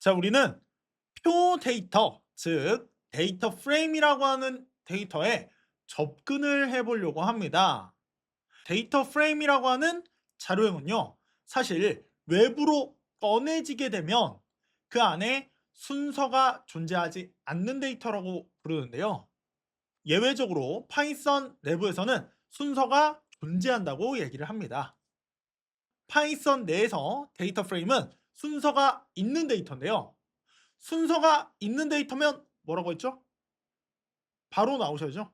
자, 우리는 표 데이터, 즉 데이터 프레임이라고 하는 데이터에 접근을 해보려고 합니다. 데이터 프레임이라고 하는 자료형은요, 사실 외부로 꺼내지게 되면 그 안에 순서가 존재하지 않는 데이터라고 부르는데요. 예외적으로 파이썬 내부에서는 순서가 존재한다고 얘기를 합니다. 파이썬 내에서 데이터 프레임은 순서가 있는 데이터인데요. 순서가 있는 데이터면 뭐라고 했죠? 바로 나오셔야죠.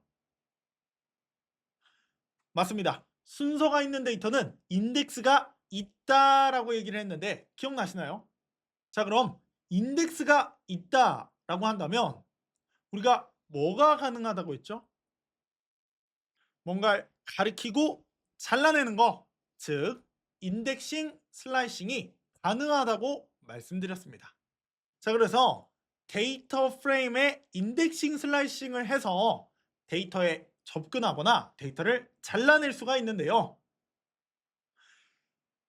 맞습니다. 순서가 있는 데이터는 인덱스가 있다라고 얘기를 했는데 기억나시나요? 자, 그럼 인덱스가 있다라고 한다면 우리가 뭐가 가능하다고 했죠? 뭔가를 가리키고 잘라내는 거, 즉 인덱싱 슬라이싱이 가능하다고 말씀드렸습니다. 자, 그래서 데이터 프레임에 인덱싱 슬라이싱을 해서 데이터에 접근하거나 데이터를 잘라낼 수가 있는데요.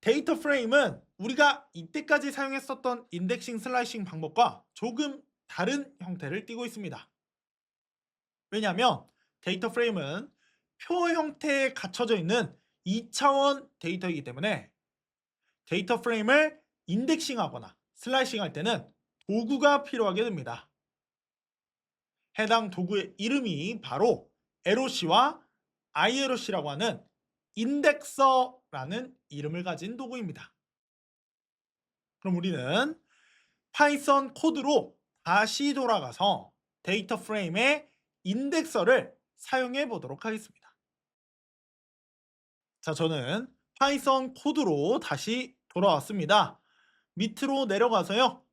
데이터 프레임은 우리가 이때까지 사용했었던 인덱싱 슬라이싱 방법과 조금 다른 형태를 띠고 있습니다. 왜냐하면 데이터 프레임은 표 형태에 갖춰져 있는 2차원 데이터이기 때문에 데이터 프레임을 인덱싱하거나 슬라이싱 할 때는 도구가 필요하게 됩니다. 해당 도구의 이름이 바로 LOC와 ILOC라고 하는 인덱서라는 이름을 가진 도구입니다. 그럼 우리는 파이썬 코드로 다시 돌아가서 데이터 프레임의 인덱서를 사용해 보도록 하겠습니다. 자, 저는 파이썬 코드로 다시 돌아왔습니다. 밑으로 내려가서요.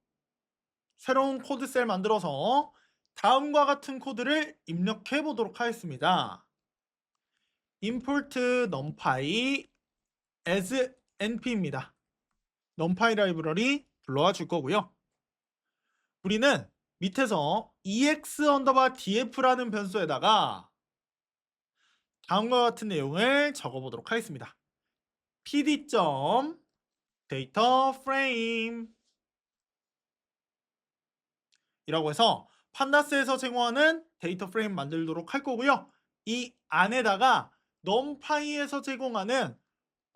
새로운 코드 셀 만들어서 다음과 같은 코드를 입력해 보도록 하겠습니다. import numpy as np입니다. numpy 라이브러리 불러와 줄 거고요. 우리는 밑에서 ex_df라는 변수에다가 다음과 같은 내용을 적어 보도록 하겠습니다. pd.dataframe 이라고 해서 판다스에서 제공하는 데이터 프레임 만들도록 할 거고요. 이 안에다가 numpy에서 제공하는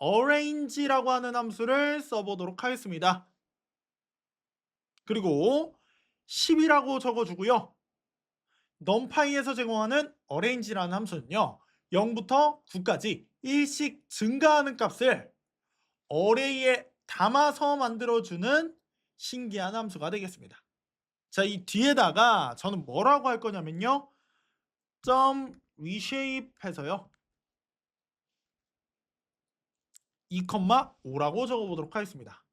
arrange라고 하는 함수를 써보도록 하겠습니다. 그리고 10이라고 적어주고요. numpy에서 제공하는 arrange라는 함수는요. 0부터 9까지 일씩 증가하는 값을 array에 담아서 만들어주는 신기한 함수가 되겠습니다. 자, 이 뒤에다가 저는 뭐라고 할 거냐면요. reshape 해서요. 2,5라고 적어보도록 하겠습니다.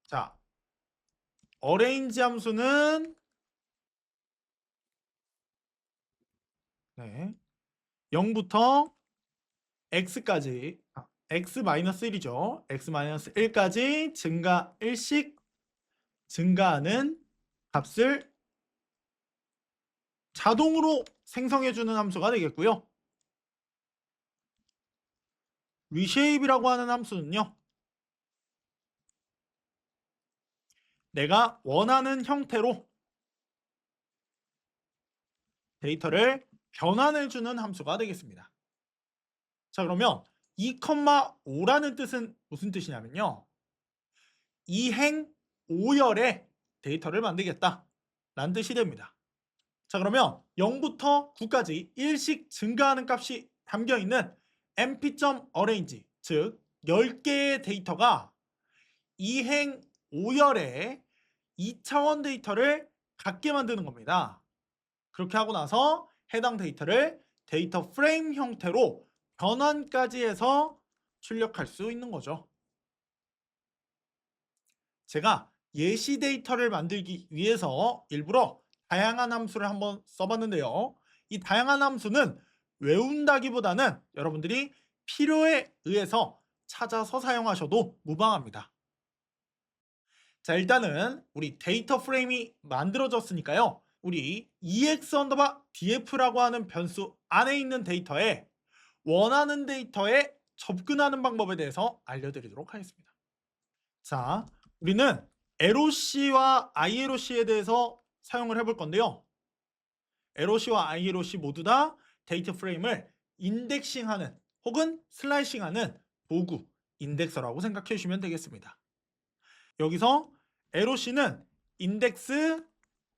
자, arrange 함수는 0부터 x까지 x-1이죠. x-1까지 증가 1씩 증가하는 값을 자동으로 생성해주는 함수가 되겠고요. reshape이라고 하는 함수는요. 내가 원하는 형태로 데이터를 변환해주는 함수가 되겠습니다. 자, 그러면 2,5라는 뜻은 무슨 뜻이냐면요. 이행 5열의 데이터를 만들겠다 라는 뜻이 됩니다. 자, 그러면 0부터 9까지 일씩 증가하는 값이 담겨있는 mp.arrange, 즉 10개의 데이터가 이행 5열의 2차원 데이터를 갖게 만드는 겁니다. 그렇게 하고 나서 해당 데이터를 데이터 프레임 형태로 변환까지 해서 출력할 수 있는 거죠. 제가 예시 데이터를 만들기 위해서 일부러 다양한 함수를 한번 써봤는데요. 이 다양한 함수는 외운다기보다는 여러분들이 필요에 의해서 찾아서 사용하셔도 무방합니다. 자, 일단은 우리 데이터 프레임이 만들어졌으니까요. 우리 ex_df라고 하는 변수 안에 있는 데이터에 원하는 데이터에 접근하는 방법에 대해서 알려드리도록 하겠습니다. 자, 우리는 LOC와 ILOC에 대해서 사용을 해볼 건데요. LOC와 ILOC 모두 다 데이터 프레임을 인덱싱하는 혹은 슬라이싱하는 도구, 인덱서라고 생각해 주시면 되겠습니다. 여기서 LOC는 인덱스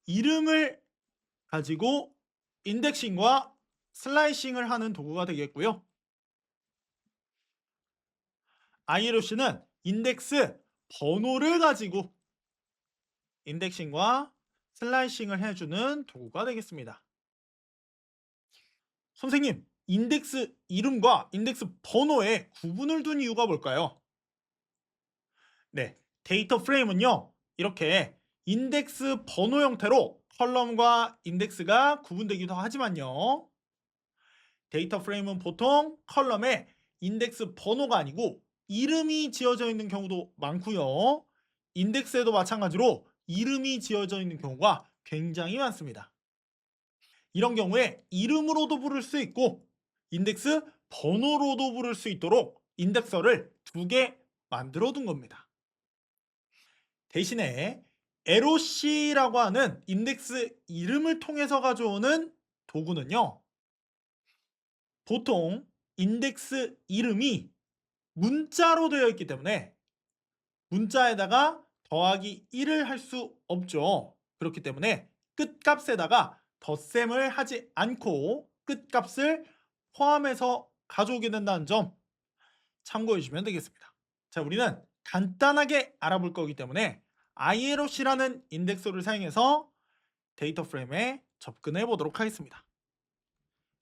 이름을 가지고 인덱싱과 슬라이싱을 하는 도구가 되겠고요. ILOC는 인덱스 번호를 가지고 인덱싱과 슬라이싱을 해주는 도구가 되겠습니다. 선생님, 인덱스 이름과 인덱스 번호에 구분을 둔 이유가 뭘까요? 네, 데이터 프레임은요, 이렇게 인덱스 번호 형태로 컬럼과 인덱스가 구분되기도 하지만요. 데이터 프레임은 보통 컬럼에 인덱스 번호가 아니고 이름이 지어져 있는 경우도 많고요. 인덱스에도 마찬가지로 이름이 지어져 있는 경우가 굉장히 많습니다. 이런 경우에 이름으로도 부를 수 있고 인덱스 번호로도 부를 수 있도록 인덱서를 2개 만들어 둔 겁니다. 대신에 LOC라고 하는 인덱스 이름을 통해서 가져오는 도구는요. 보통 인덱스 이름이 문자로 되어 있기 때문에 문자에다가 더하기 1을 할 수 없죠. 그렇기 때문에 끝값에다가 덧셈을 하지 않고 끝값을 포함해서 가져오게 된다는 점 참고해 주시면 되겠습니다. 자, 우리는 간단하게 알아볼 거기 때문에 ILOC라는 인덱서를 사용해서 데이터 프레임에 접근해 보도록 하겠습니다.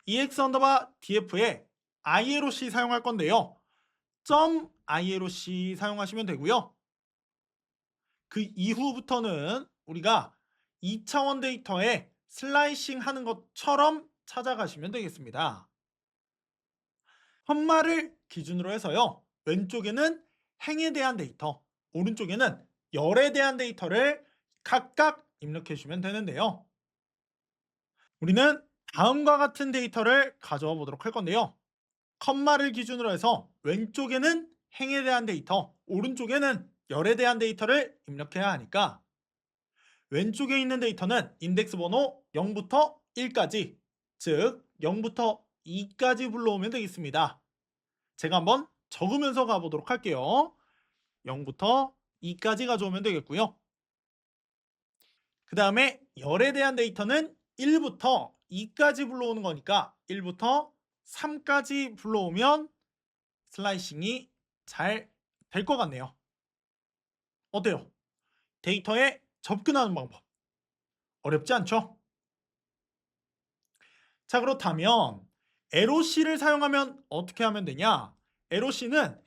EX_DF에 ILOC 사용할 건데요. .ILOC 사용하시면 되고요. 그 이후부터는 우리가 2차원 데이터에 슬라이싱 하는 것처럼 찾아가시면 되겠습니다. 홱말을 기준으로 해서요. 왼쪽에는 행에 대한 데이터, 오른쪽에는 열에 대한 데이터를 각각 입력해 주시면 되는데요. 우리는 다음과 같은 데이터를 가져와 보도록 할 건데요. 컴마를 기준으로 해서 왼쪽에는 행에 대한 데이터, 오른쪽에는 열에 대한 데이터를 입력해야 하니까 왼쪽에 있는 데이터는 인덱스 번호 0부터 1까지, 즉 0부터 2까지 불러오면 되겠습니다. 제가 한번 적으면서 가보도록 할게요. 0부터 2까지 가져오면 되겠고요. 그 다음에 열에 대한 데이터는 1부터 2까지 불러오는 거니까 1부터 3까지 불러오면 슬라이싱이 잘 될 것 같네요. 어때요? 데이터에 접근하는 방법 어렵지 않죠? 자, 그렇다면 LOC를 사용하면 어떻게 하면 되냐? LOC는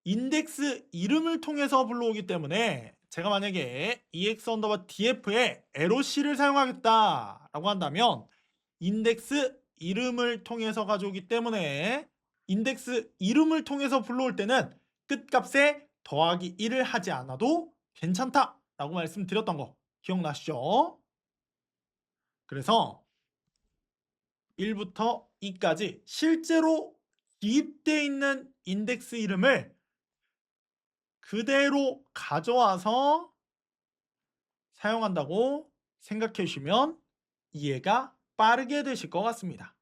인덱스 이름을 통해서 불러오기 때문에 제가 만약에 EX_DF에 LOC를 사용하겠다라고 한다면 인덱스 이름을 통해서 가져오기 때문에 인덱스 이름을 통해서 불러올 때는 끝값에 더하기 1을 하지 않아도 괜찮다라고 말씀드렸던 거 기억나시죠? 그래서 1부터 2까지 실제로 기입되어 있는 인덱스 이름을 그대로 가져와서 사용한다고 생각해 주시면 이해가 빠르게 되실 것 같습니다.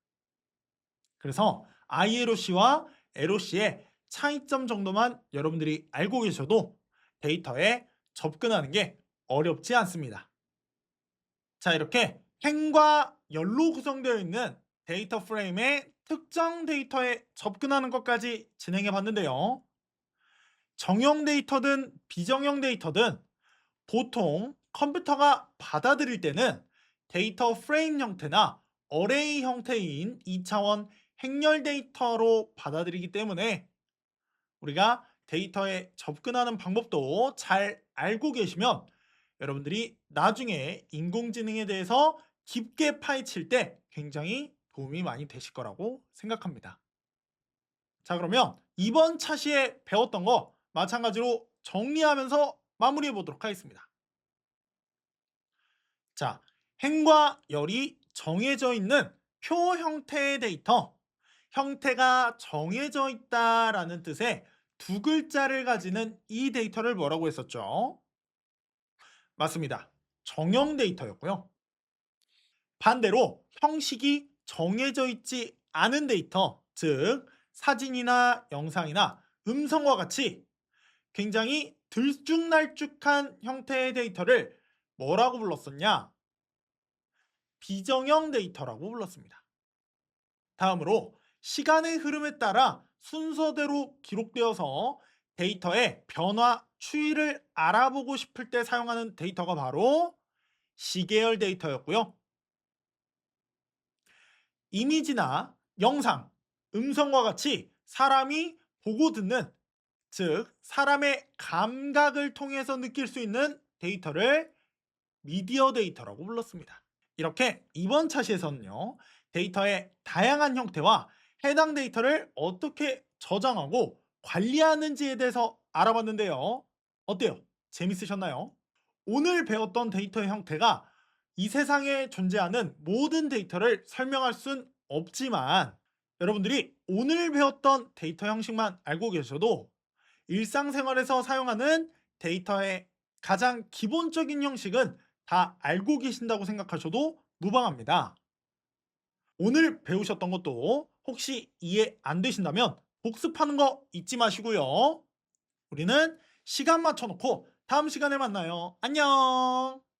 그래서 ILOC와 LOC의 차이점 정도만 여러분들이 알고 계셔도 데이터에 접근하는 게 어렵지 않습니다. 자, 이렇게 행과 열로 구성되어 있는 데이터 프레임의 특정 데이터에 접근하는 것까지 진행해 봤는데요. 정형 데이터든 비정형 데이터든 보통 컴퓨터가 받아들일 때는 데이터 프레임 형태나 어레이 형태인 2차원 행렬 데이터로 받아들이기 때문에 우리가 데이터에 접근하는 방법도 잘 알고 계시면 여러분들이 나중에 인공지능에 대해서 깊게 파헤칠 때 굉장히 도움이 많이 되실 거라고 생각합니다. 자, 그러면 이번 차시에 배웠던 거 마찬가지로 정리하면서 마무리해 보도록 하겠습니다. 자, 행과 열이 정해져 있는 표 형태의 데이터, 형태가 정해져 있다라는 뜻의 2글자를 가지는 이 데이터를 뭐라고 했었죠? 맞습니다. 정형 데이터였고요. 반대로 형식이 정해져 있지 않은 데이터, 즉 사진이나 영상이나 음성과 같이 굉장히 들쭉날쭉한 형태의 데이터를 뭐라고 불렀었냐? 비정형 데이터라고 불렀습니다. 다음으로 시간의 흐름에 따라 순서대로 기록되어서 데이터의 변화 추이를 알아보고 싶을 때 사용하는 데이터가 바로 시계열 데이터였고요. 이미지나 영상, 음성과 같이 사람이 보고 듣는, 즉 사람의 감각을 통해서 느낄 수 있는 데이터를 미디어 데이터라고 불렀습니다. 이렇게 이번 차시에서는요, 데이터의 다양한 형태와 해당 데이터를 어떻게 저장하고 관리하는지에 대해서 알아봤는데요. 어때요? 재밌으셨나요? 오늘 배웠던 데이터의 형태가 이 세상에 존재하는 모든 데이터를 설명할 순 없지만, 여러분들이 오늘 배웠던 데이터 형식만 알고 계셔도 일상생활에서 사용하는 데이터의 가장 기본적인 형식은 다 알고 계신다고 생각하셔도 무방합니다. 오늘 배우셨던 것도 혹시 이해 안 되신다면 복습하는 거 잊지 마시고요. 우리는 시간 맞춰놓고 다음 시간에 만나요. 안녕!